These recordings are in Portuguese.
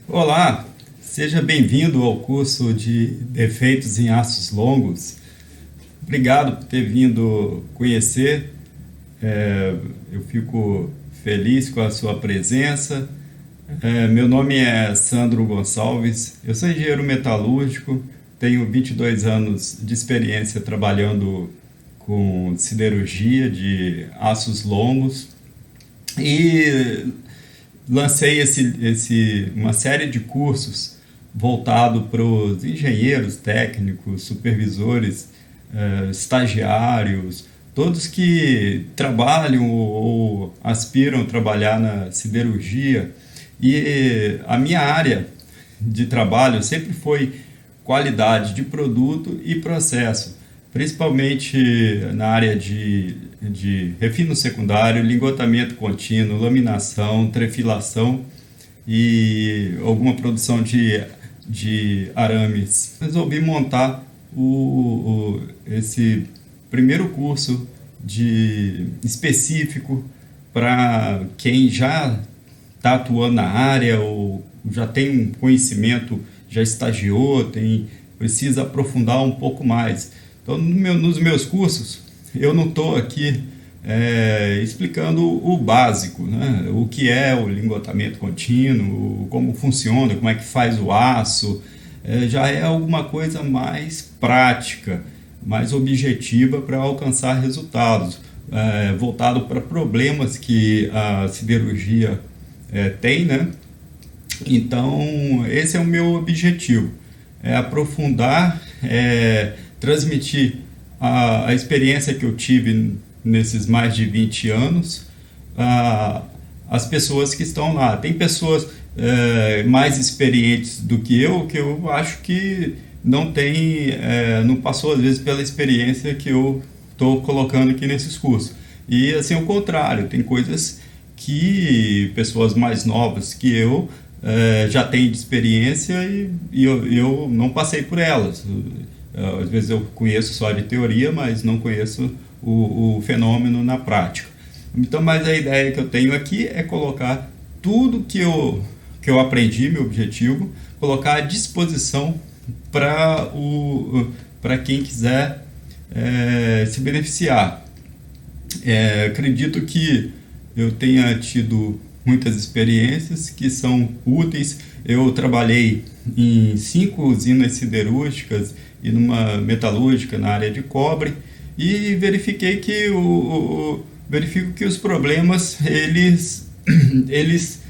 Olá, seja bem-vindo ao curso de Defeitos em Aços Longos. Obrigado por ter vindo conhecer. Eu fico feliz com a sua presença. Meu nome é Sandro Gonçalves, eu sou engenheiro metalúrgico, tenho 22 anos de experiência trabalhando com siderurgia de aços longos e lancei uma série de cursos voltado para os engenheiros técnicos, supervisores, estagiários, todos que trabalham ou aspiram a trabalhar na siderurgia. E a minha área de trabalho sempre foi qualidade de produto e processo, principalmente na área de refino secundário, lingotamento contínuo, laminação, trefilação e alguma produção de arames. Resolvi montar esse primeiro curso específico para quem já está atuando na área ou já tem um conhecimento, já estagiou, precisa aprofundar um pouco mais. Então, nos meus cursos, eu não estou aqui explicando o básico, né? O que é o lingotamento contínuo, como funciona, como é que faz o aço. Já é alguma coisa mais prática, mais objetiva para alcançar resultados, voltado para problemas que a siderurgia tem, né? Então, esse é o meu objetivo, aprofundar, transmitir a experiência que eu tive nesses mais de 20 anos às pessoas que estão lá. Tem pessoas mais experientes do que eu acho que não passou às vezes pela experiência que eu estou colocando aqui nesses cursos. E assim, o contrário, tem coisas que pessoas mais novas que eu já têm de experiência e eu não passei por elas. Às vezes eu conheço só de teoria, mas não conheço o fenômeno na prática. Então, mas a ideia que eu tenho aqui é colocar tudo que eu aprendi, meu objetivo, colocar à disposição para quem quiser se beneficiar. Acredito que eu tenha tido muitas experiências que são úteis. Eu trabalhei em 5 usinas siderúrgicas e numa metalúrgica na área de cobre e verifiquei que verifico que os problemas eles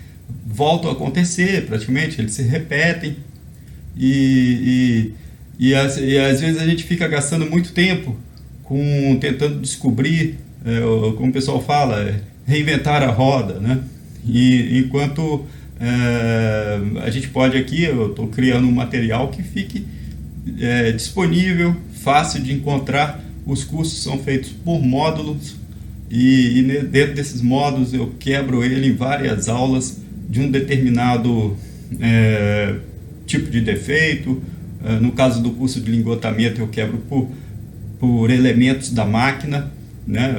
voltam a acontecer praticamente, eles se repetem e às vezes a gente fica gastando muito tempo tentando descobrir, como o pessoal fala, reinventar a roda, né? E enquanto a gente pode aqui, eu estou criando um material que fique disponível, fácil de encontrar. Os cursos são feitos por módulos e dentro desses módulos eu quebro ele em várias aulas de um determinado tipo de defeito. No caso do curso de lingotamento, eu quebro por elementos da máquina, né?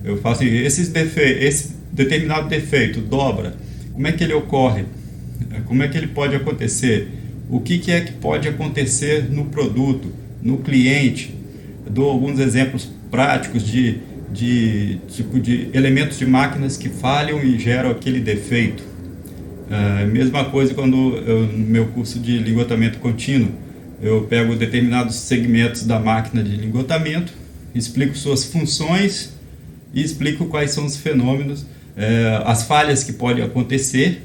Eu faço esse determinado defeito, dobra, como é que ele ocorre, como é que ele pode acontecer, o que é que pode acontecer no produto, no cliente. Dou alguns exemplos práticos de elementos de máquinas que falham e geram aquele defeito. Mesma coisa quando no meu curso de lingotamento contínuo, eu pego determinados segmentos da máquina de lingotamento, explico suas funções e explico quais são os fenômenos, as falhas que podem acontecer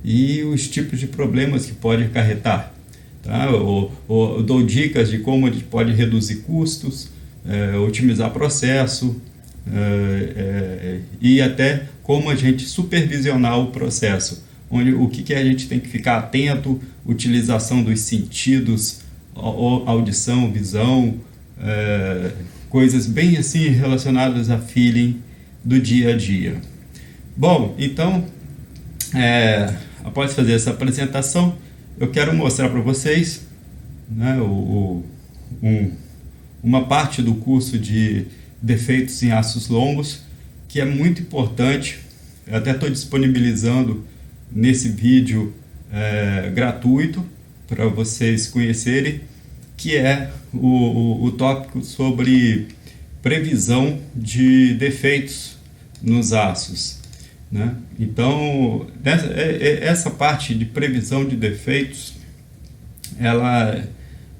e os tipos de problemas que pode acarretar. Tá? Eu dou dicas de como a gente pode reduzir custos, otimizar processo e até como a gente supervisionar o processo, o que a gente tem que ficar atento, utilização dos sentidos, audição, visão, coisas bem assim relacionadas a feeling do dia a dia. Bom, então, após fazer essa apresentação, eu quero mostrar para vocês, né, uma parte do curso de defeitos em aços longos, que é muito importante. Eu até estou disponibilizando nesse vídeo gratuito para vocês conhecerem, que é o tópico sobre previsão de defeitos nos aços, né? Então, essa parte de previsão de defeitos,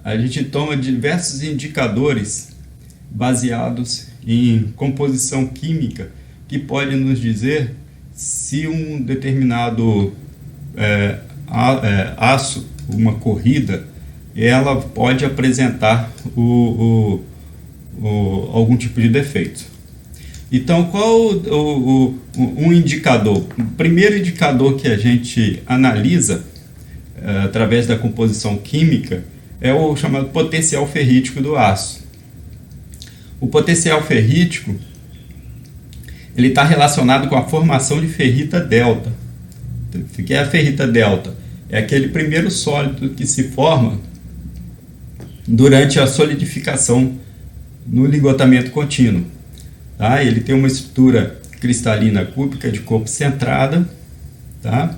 a gente toma diversos indicadores baseados em composição química que pode nos dizer se um determinado aço, uma corrida, ela pode apresentar algum tipo de defeito. Então, qual um indicador? O primeiro indicador que a gente analisa através da composição química é o chamado potencial ferrítico do aço. O potencial ferrítico ele está relacionado com a formação de ferrita delta. O que é a ferrita delta? É aquele primeiro sólido que se forma durante a solidificação no ligotamento contínuo. Tá? Ele tem uma estrutura cristalina cúbica de corpo centrada. Tá?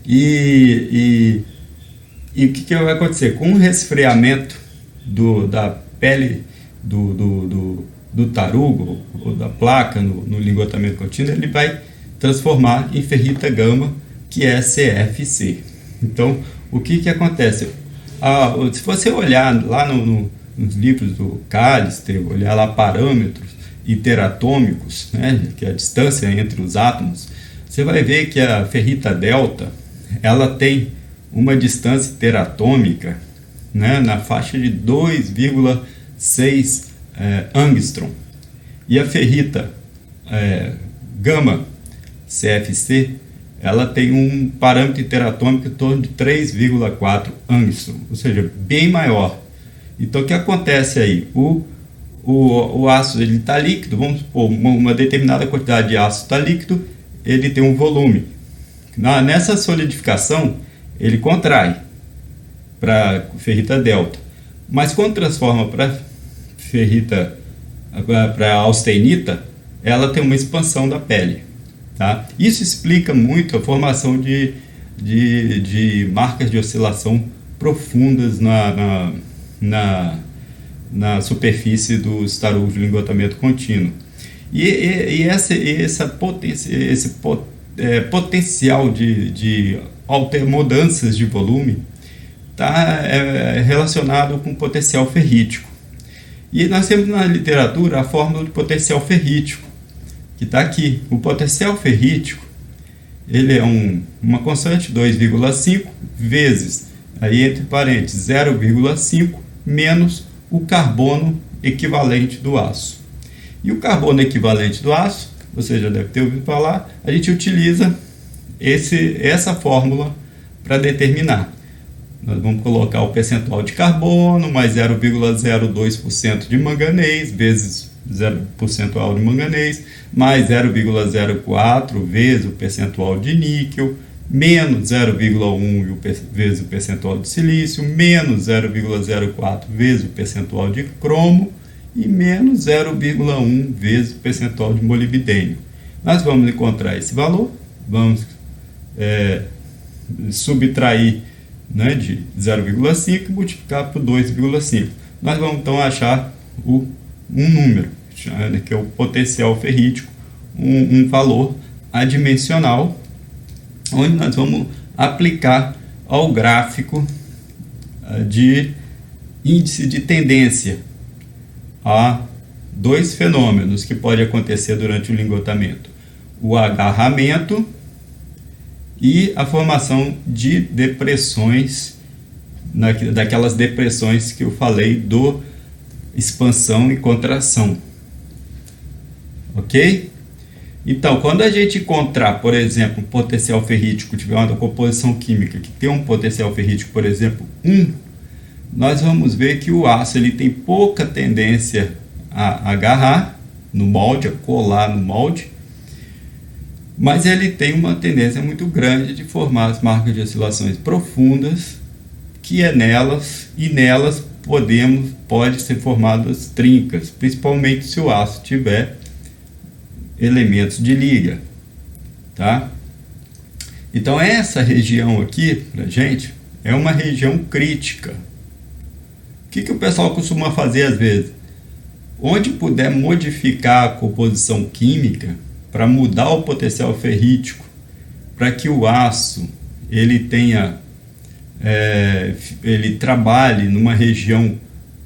E o que vai acontecer? Com o resfriamento da pele do tarugo ou da placa no ligotamento contínuo, ele vai transformar em ferrita gama, que é CFC. Então, o que acontece? Se você olhar lá nos livros do Callister, olhar lá parâmetros interatômicos, né, que é a distância entre os átomos, você vai ver que a ferrita delta ela tem uma distância interatômica, né, na faixa de 2,6 angstrom. E a ferrita gama CFC ela tem um parâmetro interatômico em torno de 3,4 angstrom, ou seja, bem maior. Então, o que acontece aí? O ácido está líquido, vamos supor, uma determinada quantidade de ácido está líquido, ele tem um volume. Nessa solidificação, ele contrai para ferrita delta, mas quando transforma para ferrita, para austenita, ela tem uma expansão da pele. Tá? Isso explica muito a formação de marcas de oscilação profundas na superfície dos tarugos de ligotamento contínuo. E esse potencial de mudanças de volume está relacionado com o potencial ferrítico. E nós temos na literatura a fórmula de potencial ferrítico, que está aqui. O potencial ferrítico ele é uma constante 2,5 vezes, aí entre parênteses, 0,5 menos o carbono equivalente do aço. E o carbono equivalente do aço, você já deve ter ouvido falar, a gente utiliza essa fórmula para determinar. Nós vamos colocar o percentual de carbono mais 0,02% de manganês vezes 0% de manganês, mais 0,04 vezes o percentual de níquel, menos 0,1 vezes o percentual de silício, menos 0,04 vezes o percentual de cromo e menos 0,1 vezes o percentual de molibdênio. Nós vamos encontrar esse valor, vamos subtrair, né, de 0,5 e multiplicar por 2,5. Nós vamos então achar um número, que é o potencial ferrítico, um valor adimensional, onde nós vamos aplicar ao gráfico de índice de tendência a dois fenômenos que podem acontecer durante o ligotamento: o agarramento e a formação de depressões, daquelas depressões que eu falei do expansão e contração. Ok? Então, quando a gente encontrar, por exemplo, um potencial ferrítico, tiver uma composição química que tem um potencial ferrítico, por exemplo, 1, nós vamos ver que o aço ele tem pouca tendência a agarrar no molde, a colar no molde, mas ele tem uma tendência muito grande de formar as marcas de oscilações profundas, que é nelas pode ser formadas trincas, principalmente se o aço tiver elementos de liga, tá? Então essa região aqui, pra gente, é uma região crítica. O que o pessoal costuma fazer às vezes? Onde puder modificar a composição química para mudar o potencial ferrítico, para que o aço ele tenha, ele trabalhe numa região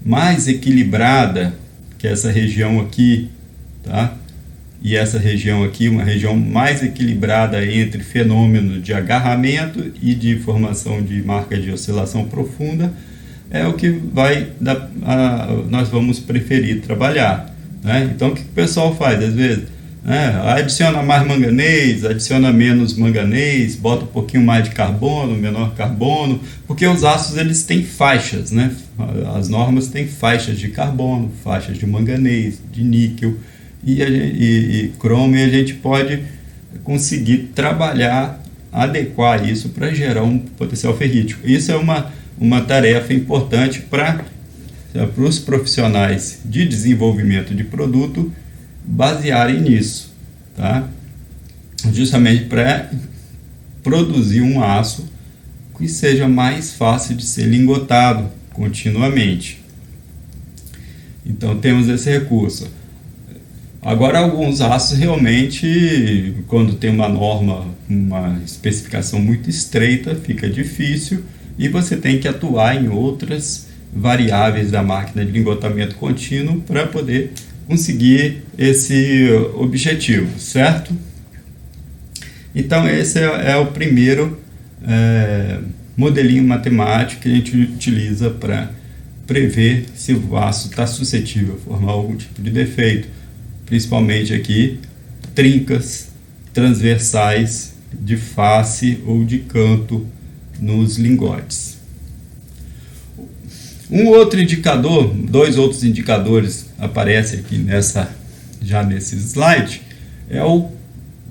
mais equilibrada que essa região aqui, tá? E essa região aqui, uma região mais equilibrada entre fenômenos de agarramento e de formação de marcas de oscilação profunda, é o que nós vamos preferir trabalhar, né? Então o que o pessoal faz às vezes? Adiciona mais manganês, adiciona menos manganês, bota um pouquinho mais de carbono, menor carbono, porque os aços eles têm faixas, né? As normas têm faixas de carbono, faixas de manganês, de níquel e cromo, e a gente pode conseguir trabalhar, adequar isso para gerar um potencial ferrítico. Isso é uma tarefa importante para os profissionais de desenvolvimento de produto basearem nisso, tá? Justamente para produzir um aço que seja mais fácil de ser lingotado continuamente. Então temos esse recurso. Agora, alguns aços realmente, quando tem uma norma, uma especificação muito estreita, fica difícil e você tem que atuar em outras variáveis da máquina de lingotamento contínuo para poder conseguir esse objetivo, certo? Então esse é o primeiro modelinho matemático que a gente utiliza para prever se o aço está suscetível a formar algum tipo de defeito, principalmente aqui trincas transversais de face ou de canto nos lingotes. Um outro indicador, dois outros indicadores aparecem aqui já nesse slide, é o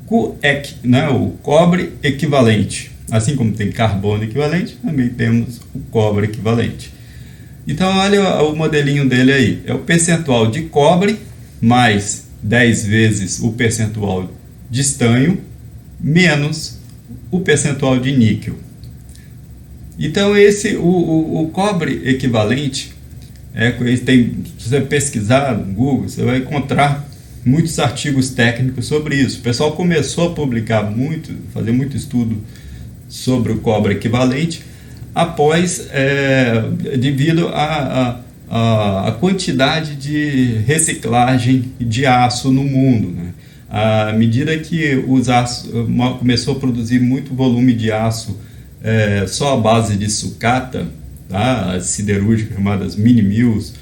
CuEq, né, o cobre equivalente. Assim como tem carbono equivalente, também temos o cobre equivalente. Então olha o modelinho dele aí, é o percentual de cobre mais 10 vezes o percentual de estanho menos o percentual de níquel. Então o cobre equivalente, se você pesquisar no Google, você vai encontrar muitos artigos técnicos sobre isso. O pessoal começou a publicar fazer muito estudo sobre o cobre equivalente devido à quantidade de reciclagem de aço no mundo, né? À medida que os aços começou a produzir muito volume de aço só à base de sucata, tá? As siderúrgicas chamadas mini mills,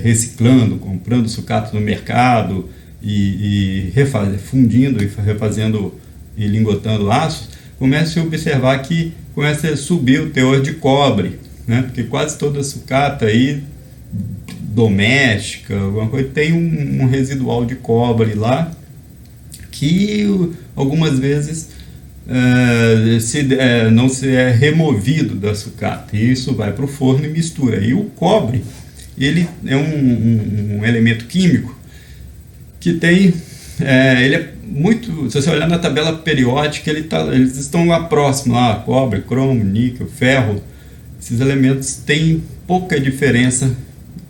reciclando, comprando sucata no mercado e fundindo e refazendo e lingotando aço, começa a observar que começa a subir o teor de cobre, né? Porque quase toda sucata aí, doméstica, alguma coisa, tem um residual de cobre lá que algumas vezes não se é removido da sucata, e isso vai para o forno e mistura. E o cobre, ele é um elemento químico que tem, ele é muito, se você olhar na tabela periódica, eles estão lá próximos, cobre, cromo, níquel, ferro. Esses elementos têm pouca diferença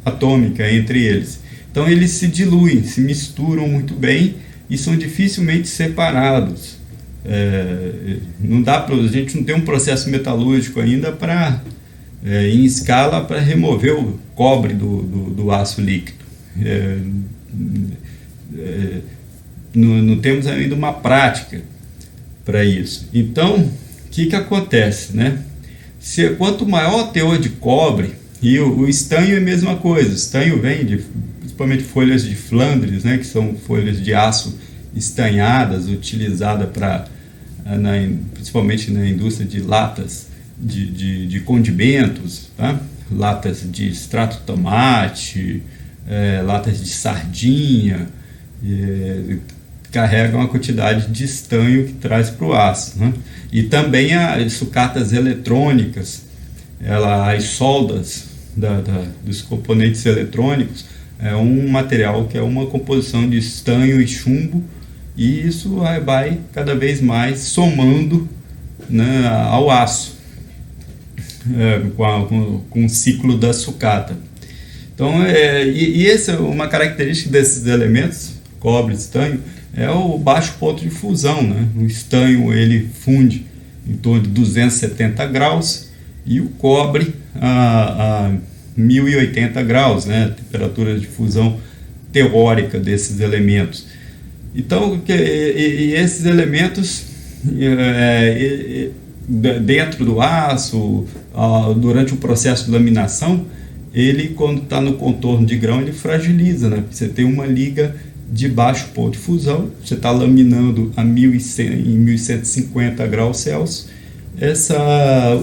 atômica entre eles. Então eles se diluem, se misturam muito bem e são dificilmente separados. A gente não tem um processo metalúrgico ainda em escala para remover o cobre do aço líquido. Não temos ainda uma prática para isso. Então, o que acontece, né? Quanto maior o teor de cobre, e o estanho é a mesma coisa. O estanho vem principalmente folhas de Flandres, né, que são folhas de aço estanhadas, utilizadas principalmente na indústria de latas de condimentos, tá? Latas de extrato de tomate, latas de sardinha, carregam uma quantidade de estanho que traz para o aço, né? E também as sucatas eletrônicas, as soldas dos componentes eletrônicos, é um material que é uma composição de estanho e chumbo, e isso vai cada vez mais somando né, ao aço, com o ciclo da sucata. Então, essa é uma característica desses elementos, cobre e estanho, é o baixo ponto de fusão, né? O estanho ele funde em torno de 270 graus e o cobre a 1080 graus, né? A temperatura de fusão teórica desses elementos. Então, esses elementos dentro do aço, durante o processo de laminação, ele, quando está no contorno de grão, ele fragiliza, né? Você tem uma liga de baixo ponto de fusão, você está laminando a 1100 em 1150 graus Celsius,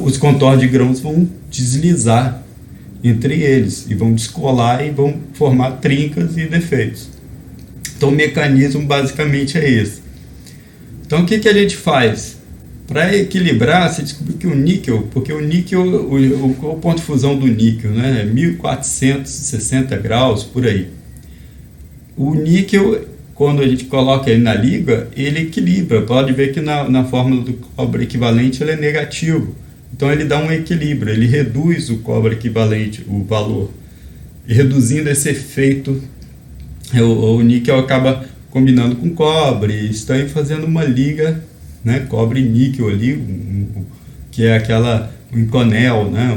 os contornos de grãos vão deslizar entre eles e vão descolar e vão formar trincas e defeitos. Então o mecanismo basicamente é esse. Então o que a gente faz? Para equilibrar, você descobriu que o níquel, porque o níquel, o ponto de fusão do níquel, né, é 1460 graus, por aí. O níquel, quando a gente coloca ele na liga, ele equilibra. Pode ver que na fórmula do cobre equivalente ele é negativo. Então ele dá um equilíbrio, ele reduz o cobre equivalente, o valor. E reduzindo esse efeito, o níquel acaba combinando com cobre, está fazendo uma liga, né, cobre e níquel ali, que é um Inconel, né,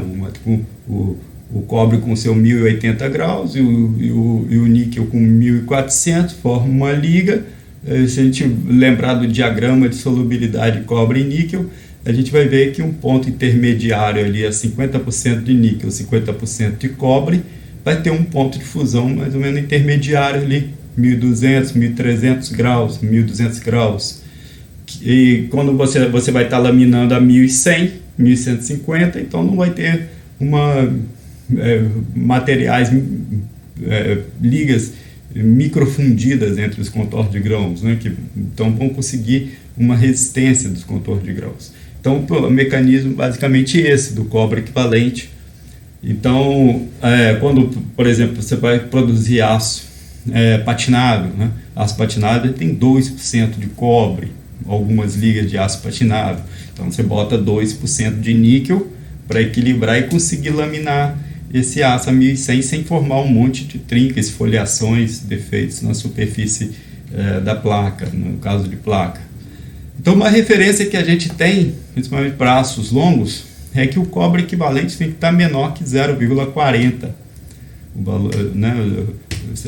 o cobre com seu 1080 graus e o níquel com 1400 forma uma liga. Se a gente lembrar do diagrama de solubilidade de cobre e níquel, a gente vai ver que um ponto intermediário ali é 50% de níquel, 50% de cobre, vai ter um ponto de fusão mais ou menos intermediário ali, 1200, 1300 graus, 1200 graus. E quando você vai estar laminando a 1100, 1150, então não vai ter materiais, ligas microfundidas entre os contornos de grãos, né, que então vão conseguir uma resistência dos contornos de grãos. Então o mecanismo basicamente esse do cobre equivalente. Então quando, por exemplo, você vai produzir aço patinável, né, aço patinável tem 2% de cobre, algumas ligas de aço patinável, então você bota 2% de níquel para equilibrar e conseguir laminar esse aço a 1100 sem formar um monte de trincas, esfoliações, defeitos na superfície da placa, no caso de placa. Então uma referência que a gente tem, principalmente para aços longos, é que o cobre equivalente tem que estar menor que 0,40. O valor, né,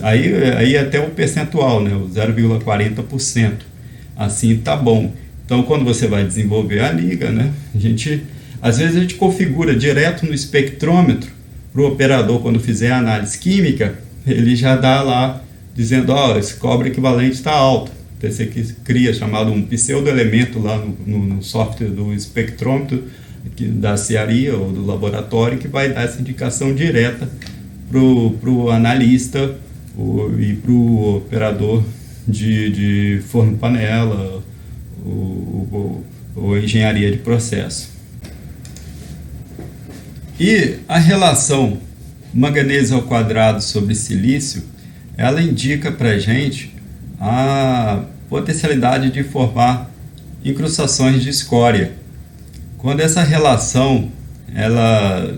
aí até o percentual, né, o 0,40%. Assim tá bom. Então quando você vai desenvolver a liga, né, às vezes a gente configura direto no espectrômetro para o operador, quando fizer a análise química, ele já dá lá dizendo, esse cobre equivalente está alto. Então você cria chamado um pseudoelemento lá no software do espectrômetro da CRI ou do laboratório, que vai dar essa indicação direta para o analista e para o operador de forno panela ou engenharia de processo. E a relação manganês ao quadrado sobre silício, ela indica para a gente a potencialidade de formar incrustações de escória. Quando essa relação ela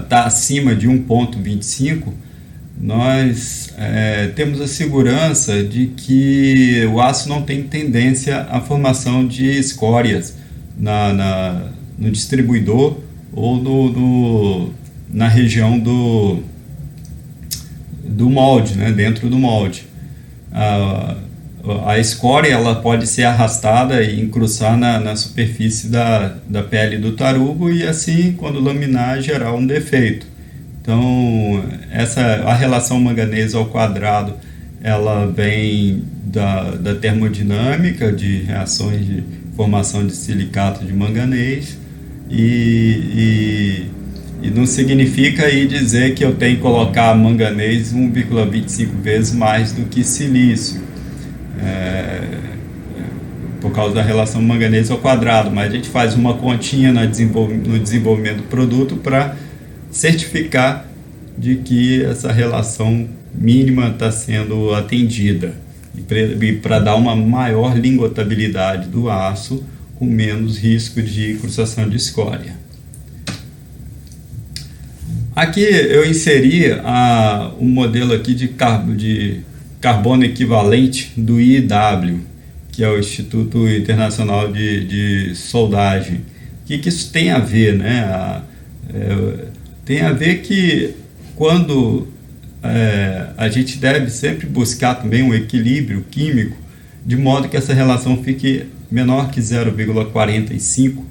está acima de 1,25, nós temos a segurança de que o aço não tem tendência à formação de escórias no distribuidor ou na região do molde, né, dentro do molde. A escória ela pode ser arrastada e encrustar na superfície da pele do tarugo e assim, quando laminar, gerar um defeito. Então, a relação manganês ao quadrado, ela vem da termodinâmica de reações de formação de silicato de manganês e não significa aí dizer que eu tenho que colocar manganês 1,25 vezes mais do que silício, por causa da relação manganês ao quadrado, mas a gente faz uma continha no desenvolvimento do produto para certificar de que essa relação mínima está sendo atendida e para dar uma maior lingotabilidade do aço, com menos risco de crustação de escória. Aqui eu inseri um modelo aqui de carbono equivalente do IW, que é o Instituto Internacional de Soldagem. O que isso tem a ver, né? Tem a ver que quando a gente deve sempre buscar também um equilíbrio químico, de modo que essa relação fique menor que 0,45,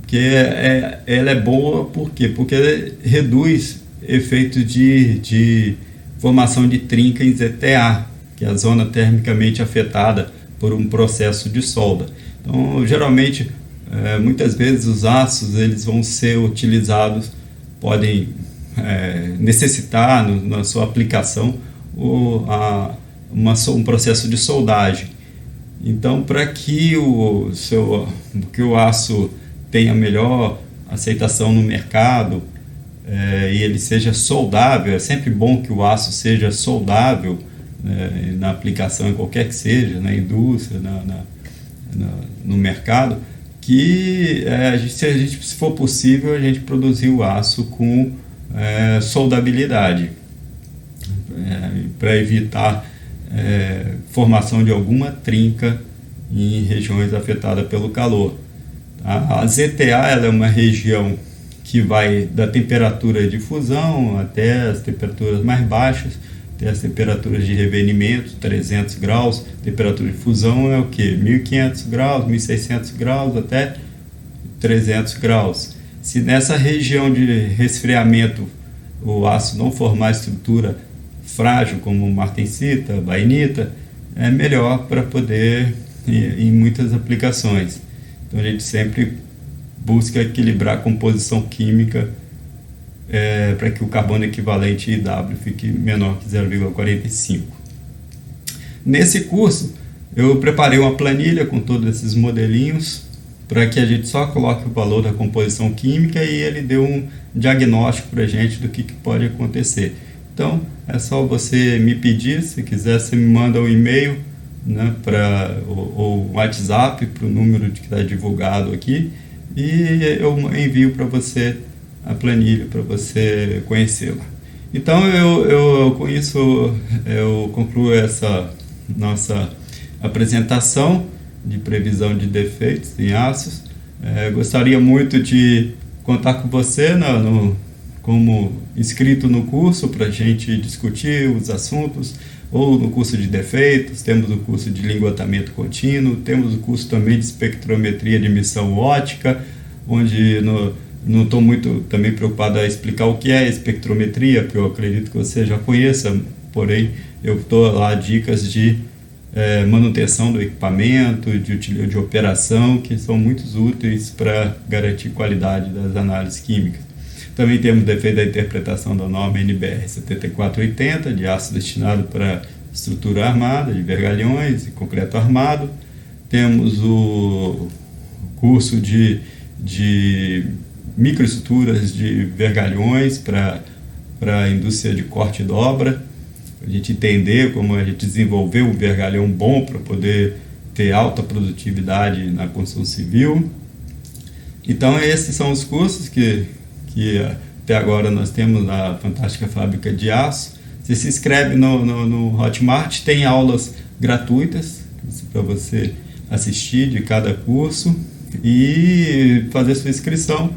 porque ela é boa, por quê? Porque ela reduz efeito de formação de trinca em ZTA, que é a zona termicamente afetada por um processo de solda. Então, geralmente, muitas vezes os aços eles vão ser utilizados, podem necessitar na sua aplicação um processo de soldagem. Então, para que o aço tenha melhor aceitação no mercado e ele seja soldável, é sempre bom que o aço seja soldável na aplicação, qualquer que seja, na indústria, no mercado, que se for possível, a gente produzir o aço com soldabilidade, para evitar formação de alguma trinca em regiões afetadas pelo calor. A ZTA ela é uma região que vai da temperatura de fusão até as temperaturas mais baixas, até as temperaturas de revenimento, 300 graus. Temperatura de fusão é o que? 1500 graus, 1600 graus até 300 graus. Se nessa região de resfriamento o aço não formar estrutura frágil como martensita, bainita, é melhor para poder em muitas aplicações. Então a gente sempre busca equilibrar a composição química para que o carbono equivalente IW fique menor que 0,45. Nesse curso eu preparei uma planilha com todos esses modelinhos para que a gente só coloque o valor da composição química e ele dê um diagnóstico para a gente do que pode acontecer. Então é só você me pedir, se quiser você me manda um e-mail, né, ou WhatsApp para o número que está divulgado aqui, e eu envio para você a planilha para você conhecê-la. Então com isso eu concluo essa nossa apresentação de previsão de defeitos em aços. Gostaria muito de contar com você como inscrito no curso para a gente discutir os assuntos, ou no curso de defeitos. Temos o curso de linguatamento contínuo, temos o curso também de espectrometria de emissão óptica, onde não estou muito também preocupado a explicar o que é espectrometria, porque eu acredito que você já conheça, porém eu dou lá dicas de manutenção do equipamento, de operação, que são muito úteis para garantir qualidade das análises químicas. Também temos defeito da interpretação da norma NBR 7480, de aço destinado para estrutura armada, de vergalhões e concreto armado. Temos o curso de microestruturas de vergalhões para a indústria de corte e dobra, para a gente entender como a gente desenvolver um vergalhão bom para poder ter alta produtividade na construção civil. Então esses são os cursos que até agora nós temos na Fantástica Fábrica de Aço. Você se inscreve no Hotmart, tem aulas gratuitas para você assistir de cada curso e fazer sua inscrição.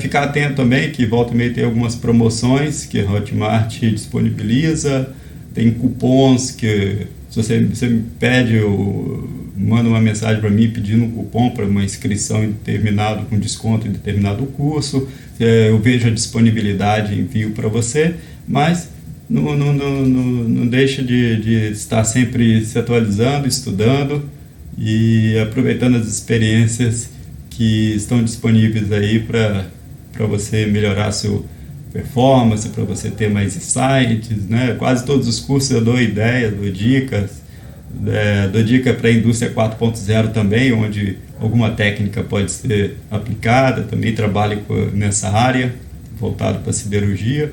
Ficar atento também que volta e meia tem algumas promoções que a Hotmart disponibiliza, tem cupons que se você me pede, manda uma mensagem para mim pedindo um cupom para uma inscrição com desconto em determinado curso, eu vejo a disponibilidade e envio para você, mas não deixa de estar sempre se atualizando, estudando e aproveitando as experiências que estão disponíveis aí para você melhorar a sua performance, para você ter mais insights, né? Quase todos os cursos eu dou ideias, dou dicas, dou dica para a indústria 4.0 também, onde alguma técnica pode ser aplicada, também trabalho nessa área, voltado para a siderurgia,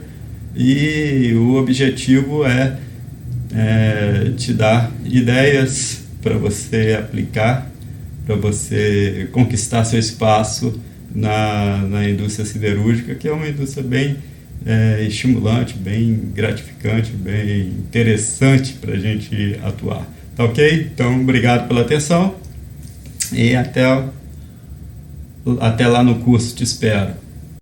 e o objetivo é te dar ideias para você aplicar para você conquistar seu espaço na indústria siderúrgica, que é uma indústria bem estimulante, bem gratificante, bem interessante para a gente atuar. Tá ok? Então, obrigado pela atenção e até lá no curso, te espero.